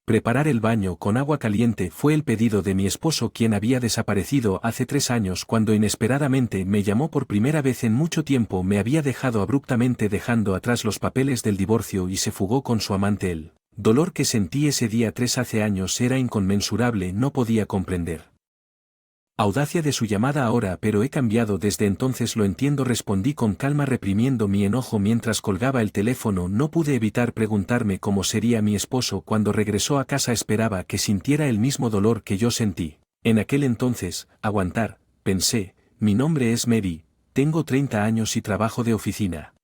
Preparar el baño con agua caliente fue el pedido de mi esposo, quien había desaparecido hace 3 años cuando inesperadamente me llamó por primera vez en mucho tiempo. Me había dejado abruptamente, dejando atrás los papeles del divorcio, y se fugó con su amante. El dolor que sentí ese día hace años era inconmensurable, no podía comprender. Audacia de su llamada ahora, pero he cambiado desde entonces, lo entiendo, respondí con calma, reprimiendo mi enojo mientras colgaba el teléfono. No pude evitar preguntarme cómo sería mi esposo cuando regresó a casa. Esperaba que sintiera el mismo dolor que yo sentí en aquel entonces. Aguantar, pensé. Mi nombre es Mary, tengo 30 años y trabajo de oficina.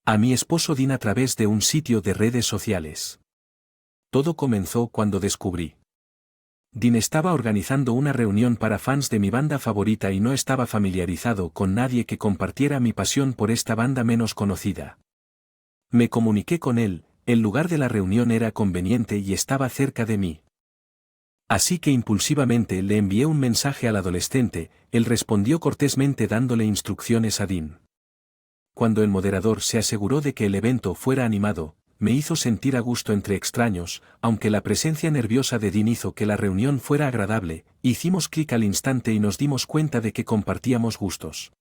A mi esposo Dean a través de un sitio de redes sociales. Todo comenzó cuando descubrí. Dean estaba organizando una reunión para fans de mi banda favorita y no estaba familiarizado con nadie que compartiera mi pasión por esta banda menos conocida. Me comuniqué con él, el lugar de la reunión era conveniente y estaba cerca de mí. Así que impulsivamente le envié un mensaje al adolescente. Él respondió cortésmente dándole instrucciones a Dean. Cuando el moderador se aseguró de que el evento fuera animado, me hizo sentir a gusto entre extraños, aunque la presencia nerviosa de Dean hizo que la reunión fuera agradable. Hicimos clic al instante y nos dimos cuenta de que compartíamos gustos.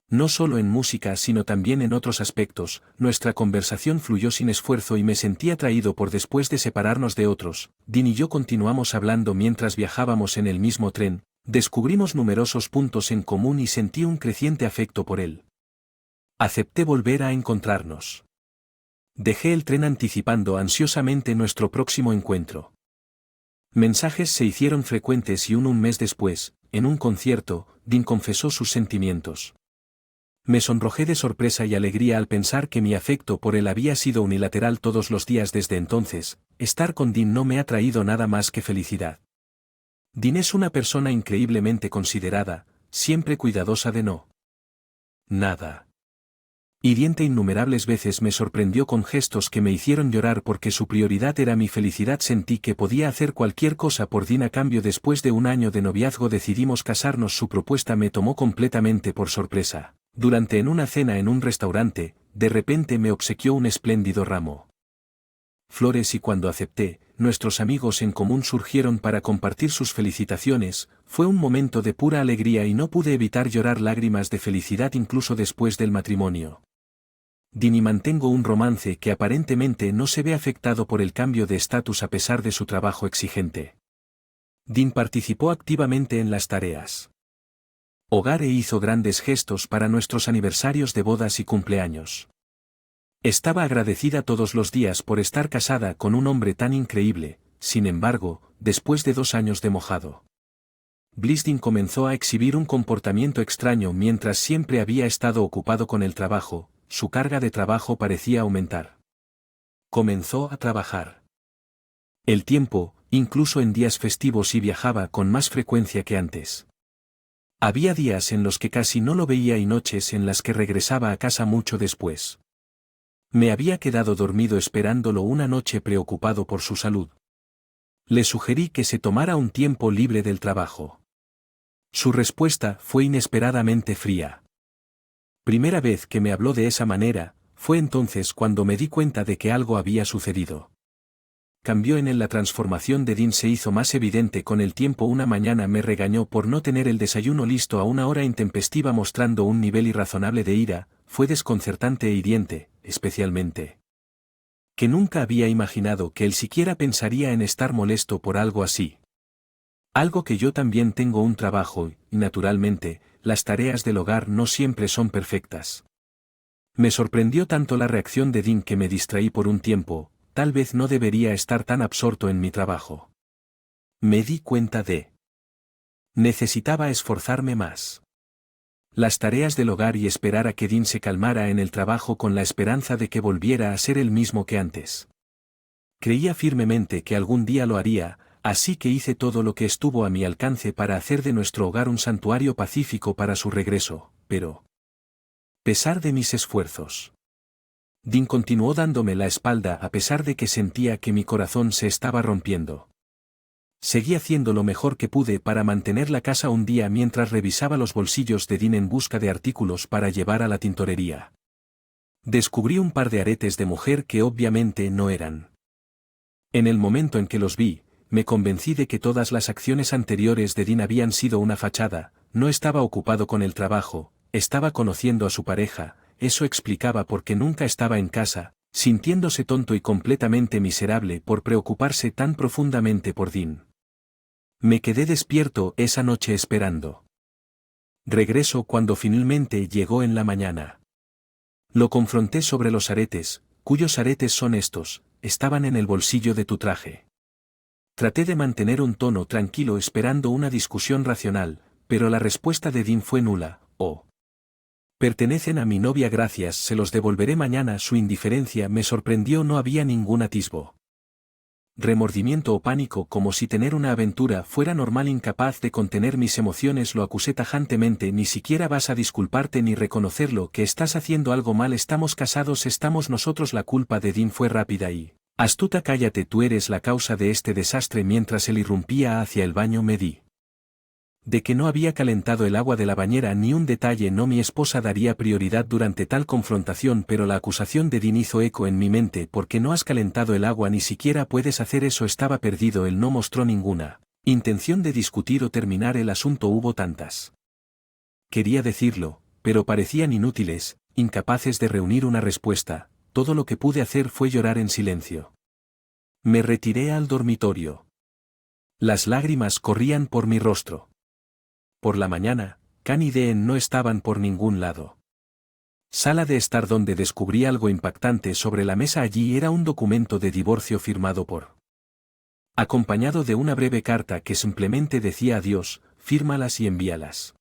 No solo en música sino también en otros aspectos. Nuestra conversación fluyó sin esfuerzo y me sentí atraído por. Después de separarnos de otros, Dean y yo continuamos hablando mientras viajábamos en el mismo tren. Descubrimos numerosos puntos en común y sentí un creciente afecto por él. Acepté volver a encontrarnos. Dejé el tren anticipando ansiosamente nuestro próximo encuentro. Mensajes se hicieron frecuentes y un mes después, en un concierto, Dean confesó sus sentimientos. Me sonrojé de sorpresa y alegría al pensar que mi afecto por él había sido unilateral todos los días desde entonces. Estar con Dean no me ha traído nada más que felicidad. Dean es una persona increíblemente considerada, siempre cuidadosa de nada. Hiriente innumerables veces me sorprendió con gestos que me hicieron llorar porque su prioridad era mi felicidad. Sentí que podía hacer cualquier cosa por Dean a cambio. Después de un año de noviazgo decidimos casarnos. Su propuesta me tomó completamente por sorpresa. En una cena en un restaurante, de repente me obsequió un espléndido ramo flores y cuando acepté, nuestros amigos en común surgieron para compartir sus felicitaciones. Fue un momento de pura alegría y no pude evitar llorar lágrimas de felicidad incluso después del matrimonio. Dean y mantengo un romance que aparentemente no se ve afectado por el cambio de estatus a pesar de su trabajo exigente. Dean participó activamente en las tareas hogar e hizo grandes gestos para nuestros aniversarios de bodas y cumpleaños. Estaba agradecida todos los días por estar casada con un hombre tan increíble. Sin embargo, después de 2 años de mojado bliss, Dean comenzó a exhibir un comportamiento extraño mientras siempre había estado ocupado con el trabajo. Su carga de trabajo parecía aumentar. Comenzó a trabajar el tiempo, incluso en días festivos, y viajaba con más frecuencia que antes. Había días en los que casi no lo veía y noches en las que regresaba a casa mucho después. Me había quedado dormido esperándolo una noche preocupado por su salud. Le sugerí que se tomara un tiempo libre del trabajo. Su respuesta fue inesperadamente fría. Primera vez que me habló de esa manera, fue entonces cuando me di cuenta de que algo había sucedido. Cambió en él. La transformación de Dean se hizo más evidente con el tiempo. Una mañana me regañó por no tener el desayuno listo a una hora intempestiva, mostrando un nivel irrazonable de ira. Fue desconcertante e hiriente, especialmente que nunca había imaginado que él siquiera pensaría en estar molesto por algo así. Algo que yo también tengo un trabajo, y naturalmente, las tareas del hogar no siempre son perfectas. Me sorprendió tanto la reacción de Dean que me distraí por un tiempo. Tal vez no debería estar tan absorto en mi trabajo. Me di cuenta de necesitaba esforzarme más. Las tareas del hogar y esperar a que Dean se calmara en el trabajo con la esperanza de que volviera a ser el mismo que antes. Creía firmemente que algún día lo haría, así que hice todo lo que estuvo a mi alcance para hacer de nuestro hogar un santuario pacífico para su regreso, pero a pesar de mis esfuerzos, Dean continuó dándome la espalda a pesar de que sentía que mi corazón se estaba rompiendo. Seguí haciendo lo mejor que pude para mantener la casa. Un día, mientras revisaba los bolsillos de Dean en busca de artículos para llevar a la tintorería, descubrí un par de aretes de mujer que obviamente no eran En el momento en que los vi, me convencí de que todas las acciones anteriores de Dean habían sido una fachada. No estaba ocupado con el trabajo, estaba conociendo a su pareja. Eso explicaba por qué nunca estaba en casa, sintiéndose tonto y completamente miserable por preocuparse tan profundamente por Dean. Me quedé despierto esa noche esperando. Regresó cuando finalmente llegó en la mañana. Lo confronté sobre los aretes. ¿Cuyos aretes son estos? Estaban en el bolsillo de tu traje. Traté de mantener un tono tranquilo esperando una discusión racional, pero la respuesta de Dean fue nula. Oh. Pertenecen a mi novia, gracias, se los devolveré mañana. Su indiferencia me sorprendió, no había ningún atisbo. Remordimiento o pánico, como si tener una aventura fuera normal. Incapaz de contener mis emociones, lo acusé tajantemente. Ni siquiera vas a disculparte ni reconocerlo, que estás haciendo algo mal. Estamos casados, estamos nosotros. La culpa de Dean fue rápida y astuta. Cállate, tú eres la causa de este desastre. Mientras él irrumpía hacia el baño me di de que no había calentado el agua de la bañera. Ni un detalle, no, mi esposa daría prioridad durante tal confrontación, pero la acusación de Dean hizo eco en mi mente. ¿Por qué no has calentado el agua? Ni siquiera puedes hacer eso. Estaba perdido. Él no mostró ninguna intención de discutir o terminar el asunto. Hubo tantas. Quería decirlo, pero parecían inútiles, incapaces de reunir una respuesta. Todo lo que pude hacer fue llorar en silencio. Me retiré al dormitorio. Las lágrimas corrían por mi rostro. Por la mañana, Can y Dean no estaban por ningún lado. Sala de estar, donde descubrí algo impactante sobre la mesa. Allí era un documento de divorcio firmado por, acompañado de una breve carta que simplemente decía: adiós, fírmalas y envíalas.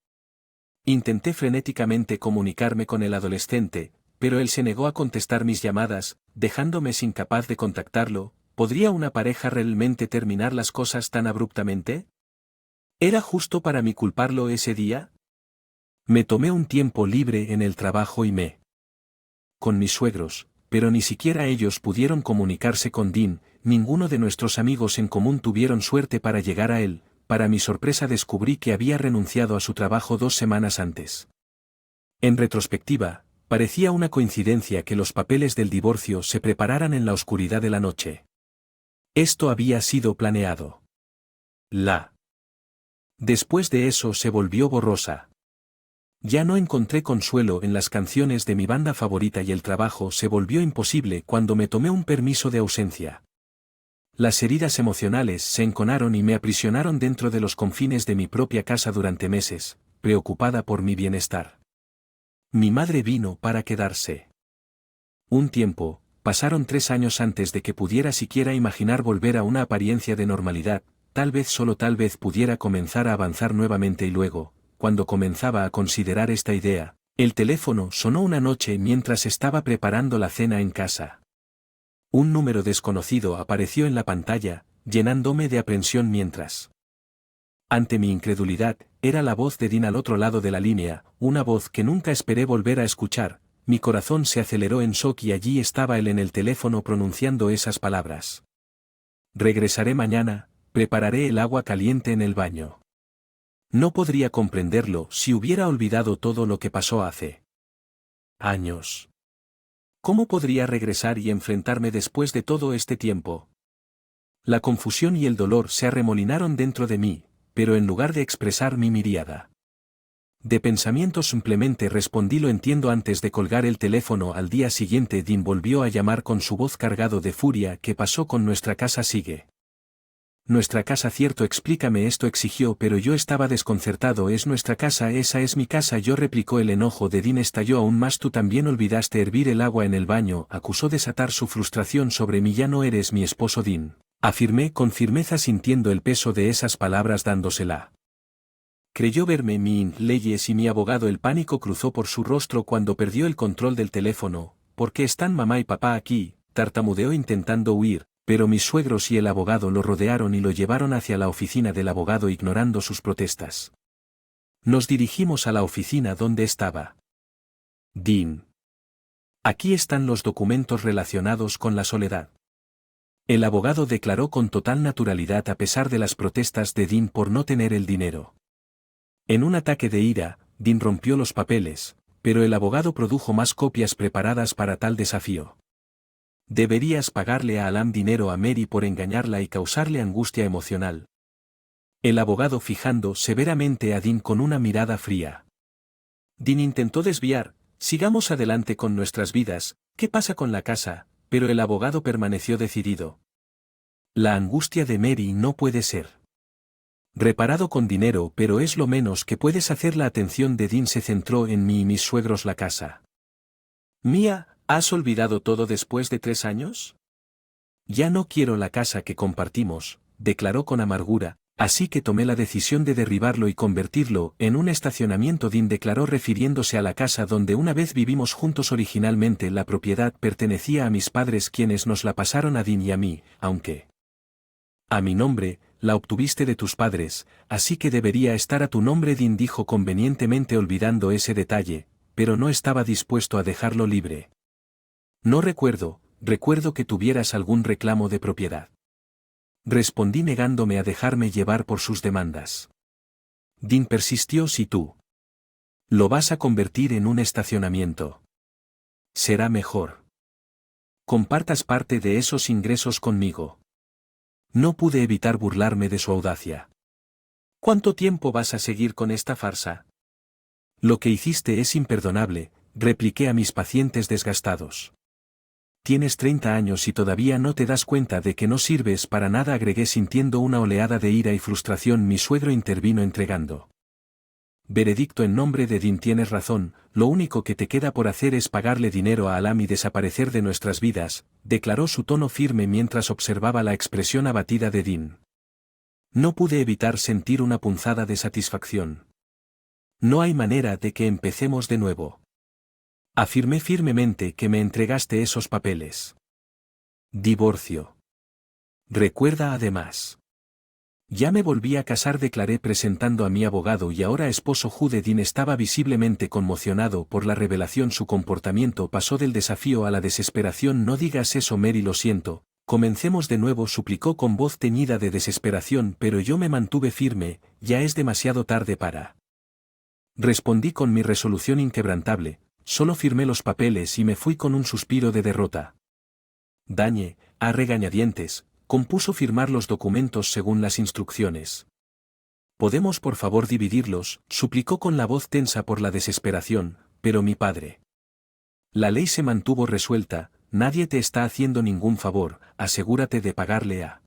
Intenté frenéticamente comunicarme con el adolescente, pero él se negó a contestar mis llamadas, dejándome incapaz de contactarlo. ¿Podría una pareja realmente terminar las cosas tan abruptamente? ¿Era justo para mí culparlo ese día? Me tomé un tiempo libre en el trabajo y me con mis suegros, pero ni siquiera ellos pudieron comunicarse con Dean. Ninguno de nuestros amigos en común tuvieron suerte para llegar a él. Para mi sorpresa descubrí que había renunciado a su trabajo 2 semanas antes. En retrospectiva, parecía una coincidencia que los papeles del divorcio se prepararan en la oscuridad de la noche. Esto había sido planeado. Después de eso se volvió borrosa. Ya no encontré consuelo en las canciones de mi banda favorita y el trabajo se volvió imposible cuando me tomé un permiso de ausencia. Las heridas emocionales se enconaron y me aprisionaron dentro de los confines de mi propia casa durante meses, preocupada por mi bienestar. Mi madre vino para quedarse. Un tiempo, pasaron 3 años antes de que pudiera siquiera imaginar volver a una apariencia de normalidad. Tal vez, solo tal vez, pudiera comenzar a avanzar nuevamente. Y luego, cuando comenzaba a considerar esta idea, el teléfono sonó una noche mientras estaba preparando la cena en casa. Un número desconocido apareció en la pantalla, llenándome de aprensión mientras. Ante mi incredulidad, era la voz de Dean al otro lado de la línea, una voz que nunca esperé volver a escuchar. Mi corazón se aceleró en shock y allí estaba él en el teléfono pronunciando esas palabras. Regresaré mañana. Prepararé el agua caliente en el baño. No podría comprenderlo si hubiera olvidado todo lo que pasó hace años. ¿Cómo podría regresar y enfrentarme después de todo este tiempo? La confusión y el dolor se arremolinaron dentro de mí, pero en lugar de expresar mi miríada de pensamientos simplemente respondí: lo entiendo. Antes de colgar el teléfono al día siguiente, Dean volvió a llamar con su voz cargado de furia. ¿Qué pasó con nuestra casa? Sigue. Nuestra casa, cierto, explícame esto, exigió, pero yo estaba desconcertado. Es nuestra casa, esa es mi casa, yo, replicó. El enojo de Dean estalló aún más. Tú también olvidaste hervir el agua en el baño, acusó, desatar su frustración sobre mí. Ya no eres mi esposo, Dean, afirmé con firmeza, sintiendo el peso de esas palabras dándosela. Creyó verme mi leyes y mi abogado. El pánico cruzó por su rostro cuando perdió el control del teléfono. ¿Por qué están mamá y papá aquí?, tartamudeó intentando huir. Pero mis suegros y el abogado lo rodearon y lo llevaron hacia la oficina del abogado ignorando sus protestas. Nos dirigimos a la oficina donde estaba Dean. Aquí están los documentos relacionados con la soledad. El abogado declaró con total naturalidad, a pesar de las protestas de Dean por no tener el dinero. En un ataque de ira, Dean rompió los papeles, pero el abogado produjo más copias preparadas para tal desafío. Deberías pagarle a Alam dinero a Mary por engañarla y causarle angustia emocional. El abogado fijando severamente a Dean con una mirada fría. Dean intentó desviar, sigamos adelante con nuestras vidas, ¿qué pasa con la casa? Pero el abogado permaneció decidido. La angustia de Mary no puede ser reparado con dinero, pero es lo menos que puedes hacer. La atención de Dean se centró en mí y mis suegros. La casa. Mía, ¿has olvidado todo después de 3 años? Ya no quiero la casa que compartimos, declaró con amargura, así que tomé la decisión de derribarlo y convertirlo en un estacionamiento. Dean declaró refiriéndose a la casa donde una vez vivimos juntos. Originalmente la propiedad pertenecía a mis padres, quienes nos la pasaron a Dean y a mí, aunque a mi nombre, la obtuviste de tus padres, así que debería estar a tu nombre. Dean dijo convenientemente olvidando ese detalle, pero no estaba dispuesto a dejarlo libre. No recuerdo que tuvieras algún reclamo de propiedad. Respondí negándome a dejarme llevar por sus demandas. Dean persistió. Si tú lo vas a convertir en un estacionamiento, será mejor compartas parte de esos ingresos conmigo. No pude evitar burlarme de su audacia. ¿Cuánto tiempo vas a seguir con esta farsa? Lo que hiciste es imperdonable, repliqué a mis pacientes desgastados. Tienes 30 años y todavía no te das cuenta de que no sirves para nada, agregué sintiendo una oleada de ira y frustración. Mi suegro intervino entregando veredicto en nombre de Dean. Tienes razón, lo único que te queda por hacer es pagarle dinero a Alam y desaparecer de nuestras vidas, declaró, su tono firme mientras observaba la expresión abatida de Dean. No pude evitar sentir una punzada de satisfacción. No hay manera de que empecemos de nuevo. Afirmé firmemente que me entregaste esos papeles. Divorcio. Recuerda además. Ya me volví a casar, declaré presentando a mi abogado y ahora esposo Jude. Dean estaba visiblemente conmocionado por la revelación. Su comportamiento pasó del desafío a la desesperación. No digas eso, Mary, lo siento. Comencemos de nuevo, suplicó con voz teñida de desesperación, pero yo me mantuve firme. Ya es demasiado tarde para. Respondí con mi resolución inquebrantable, solo firmé los papeles y me fui con un suspiro de derrota. Dañe, a regañadientes, compuso firmar los documentos según las instrucciones. ¿Podemos por favor dividirlos?, suplicó con la voz tensa por la desesperación, pero mi padre. La ley se mantuvo resuelta, nadie te está haciendo ningún favor, asegúrate de pagarle a.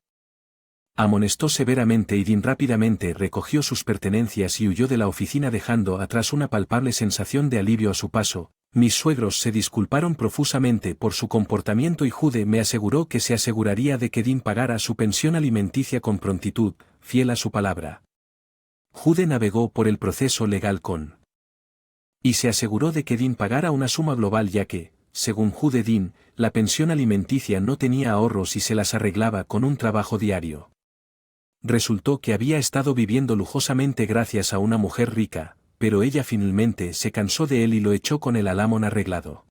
Amonestó severamente y Dean rápidamente recogió sus pertenencias y huyó de la oficina dejando atrás una palpable sensación de alivio a su paso. Mis suegros se disculparon profusamente por su comportamiento y Jude me aseguró que se aseguraría de que Dean pagara su pensión alimenticia con prontitud, fiel a su palabra. Jude navegó por el proceso legal con y se aseguró de que Dean pagara una suma global, ya que, según Jude, Dean, la pensión alimenticia no tenía ahorros y se las arreglaba con un trabajo diario. Resultó que había estado viviendo lujosamente gracias a una mujer rica, pero ella finalmente se cansó de él y lo echó con el Alamón arreglado.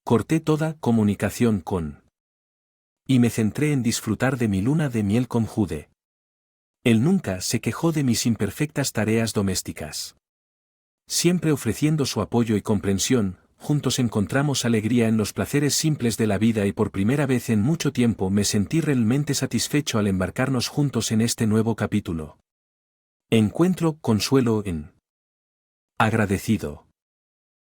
Corté toda comunicación con y me centré en disfrutar de mi luna de miel con Jude. Él nunca se quejó de mis imperfectas tareas domésticas. Siempre ofreciendo su apoyo y comprensión, juntos encontramos alegría en los placeres simples de la vida y por primera vez en mucho tiempo me sentí realmente satisfecho al embarcarnos juntos en este nuevo capítulo. Encuentro consuelo en agradecido.